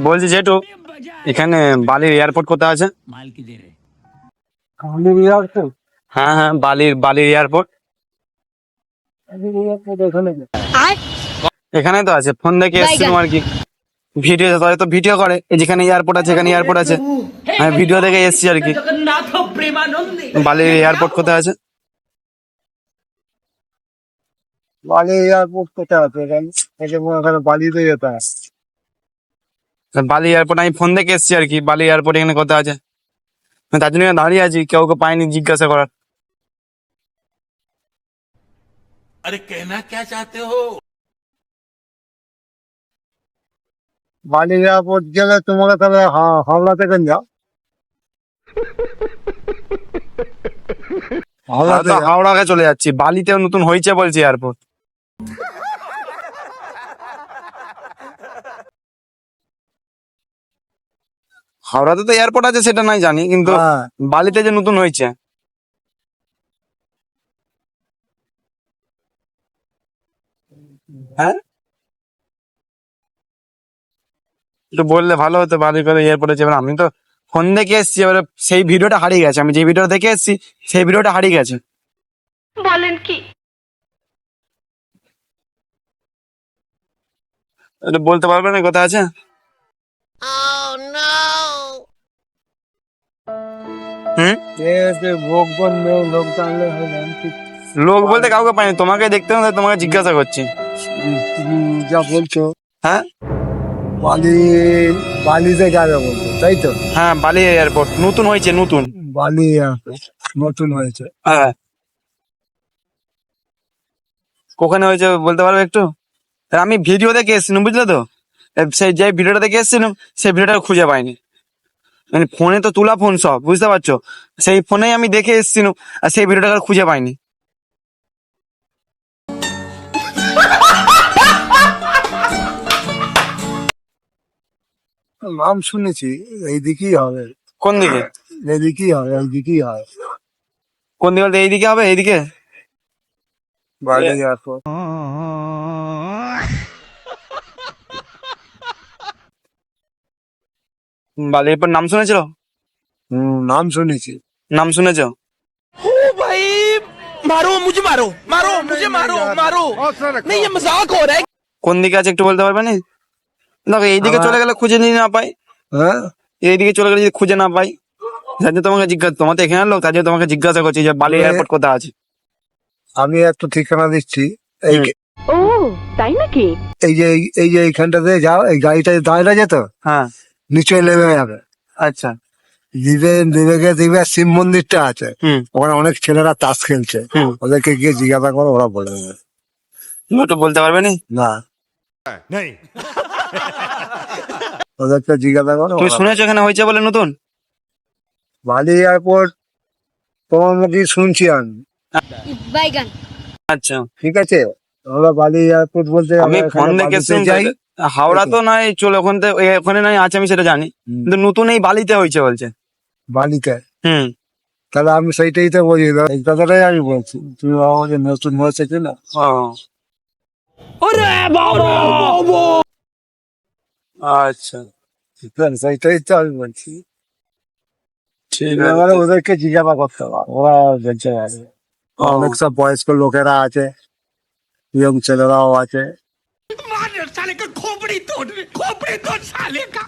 বলছি যেটু এখানে বালির এয়ারপোর্ট কোথায় আছে? হ্যাঁ হ্যাঁ, বালির এয়ারপোর্ট এখানে তো আছে। ফোন দেখে এসেছিলাম আর কি, ভিডিও তো ভিডিও করে, এই যেখানে এয়ারপোর্ট আছে এখানে এয়ারপোর্ট আছে, আমি ভিডিও দেখে এসেছি আর কি। বালির এয়ারপোর্ট কোথায় আছে? বালি এয়ারপোর্ট কোথায় আছে এখানে বালিতে যেতে হয়। বালি এয়ারপোর্ট আমি ফোন দেখে এসেছি আর কি, বালি এয়ারপোর্ট এখানে কোথায় আছে, আমি তার জন্য এখানে দাঁড়িয়ে আছি, কাউকে পাইনি জিজ্ঞাসা করার। अरे कहना क्या चाहते हो? বালি এয়ারপোর্ট গেলে তোমাকে তাহলে হাওড়া থেকে যাও। হাওড়া তো থেকে হাওড়াকে চলে যাচ্ছি, বালিতেও নতুন হয়েছে বলছি এয়ারপোর্ট। হাওড়াতে তো এয়ারপোর্ট আছে সেটা নাই জানি, কিন্তু হ্যাঁ। বালিতে যে নতুন হয়েছে। হ্যাঁ, একটু বললে ভালো হতো, বালি করে এয়ারপোর্টে যাবেন। আমি তো ফোন দেখে এসেছি, এবারে সেই ভিডিওটা হারিয়ে গেছে, আমি যে ভিডিওটা দেখে এসেছি সেই ভিডিওটা হারিয়ে গেছে। বলেন কি? একটু বলতে পারবেন না কোথায় আছে? হুম, ভোগ লোক টানলে হয় না। লোক বলতে কাউকে পাইনি, তোমাকে দেখতে হবে, তোমাকে জিজ্ঞাসা করছি। তুমি যা বলছো হ্যাঁ বালি বালিতে যাবে বলছো তাই তো? হ্যাঁ, বালি এয়ারপোর্ট নতুন হয়েছে, নতুন। বালি এয়ারপোর্ট নতুন হয়েছে। হ্যাঁ, ওখানে হয়েছে বলতে পারবে একটু? আমি ভিডিও দেখে এসেছিলাম, বুঝলে তো, সেই যে ভিডিওটা দেখে এসেছিলাম সেই ভিডিওটা খুঁজে পাইনি, মানে ফোনে তো তোলা ফোন সব, বুঝতে পারছো, সেই ফোনেই আমি দেখে এসেছিলাম আর সেই ভিডিওটা আর খুঁজে পাইনি। নাম শুনেছি, এইদিকেই হবে। কোন দিকে? এইদিকেই হবে, এইদিকেই হয় কোন দিকে বলতে এইদিকে হবে? এইদিকে বালি এয়ারপোর্ট। বালি এয়ারপোর্ট নাম শুনেছিল? নাম শুনেছি। নাম শুনেছো? भाई मारो मुझे मारो मारो मुझे मारो मारो नहीं ये मजाक हो रहा है। কোন দিকে আছে একটু বলতে পারবে না? দেখো এইদিকে চলে গেলে খুঁজে নিয়ে না পাই, হ্যাঁ, এইদিকে চলে গেলে যদি খুঁজে না পাই, তার জন্য তোমাকে জিজ্ঞাসা, তোমার তো এখানে লোক, তার জন্য তোমাকে জিজ্ঞাসা করছি যে বালি এয়ারপোর্ট কোথায় আছে। আমি একটা ঠিকানা দিচ্ছি। এই ও তাই নাকি? এই যে এইখানটাতে যাও, এই গাড়িটা দাঁড়িয়ে যেত, হ্যাঁ, নিচে নেমে যাবে। আচ্ছা। নেমে গিয়ে দেখবে শিব মন্দিরটা আছে, হুম ওখানে অনেক ছেলেরা তাস খেলছে, হুম, ওদেরকে গিয়ে জিজ্ঞাসা করো, ওরা বলে দেবে। তুমি একটু বলতে পারবে না? না, नहीं ওদেরকে জিজ্ঞাসা করো। তুমি শুনেছো এখানে হয়েছে বলে নতুন? বালি এয়ারপোর্ট তোমার মুখে শুনছি আমি। বাইগান। আচ্ছা, ঠিক আছে, আমরা বালি এয়ারপোর্ট বলতে আমি আমরা ফোন এখানে দেখে বালিতে যাই। হাওড়া তো নয়, চলো ওখান থেকে, ওখানে নয় আছে আমি সেটা জানি, কিন্তু নতুন এই বালিতে হয়েছে বলছে। বালিতে, হুম, তাহলে আমি সেইটাই তো বলি, এই কথাটাই আমি বলছি। তুমি ভাবো যে নতুন হয়েছে কিনা। ও আচ্ছা, সেইটাই তো আমি বলছি। ঠিক এবারে আছে। ওদেরকে জিজ্ঞাসা করতে হবে, ওরা বেঁচে আছে। ও, অনেক সব বয়স্ক লোকেরা আছে, ইয়ং ছেলেরাও আছে। साले का खोपड़ी तोड़ साले का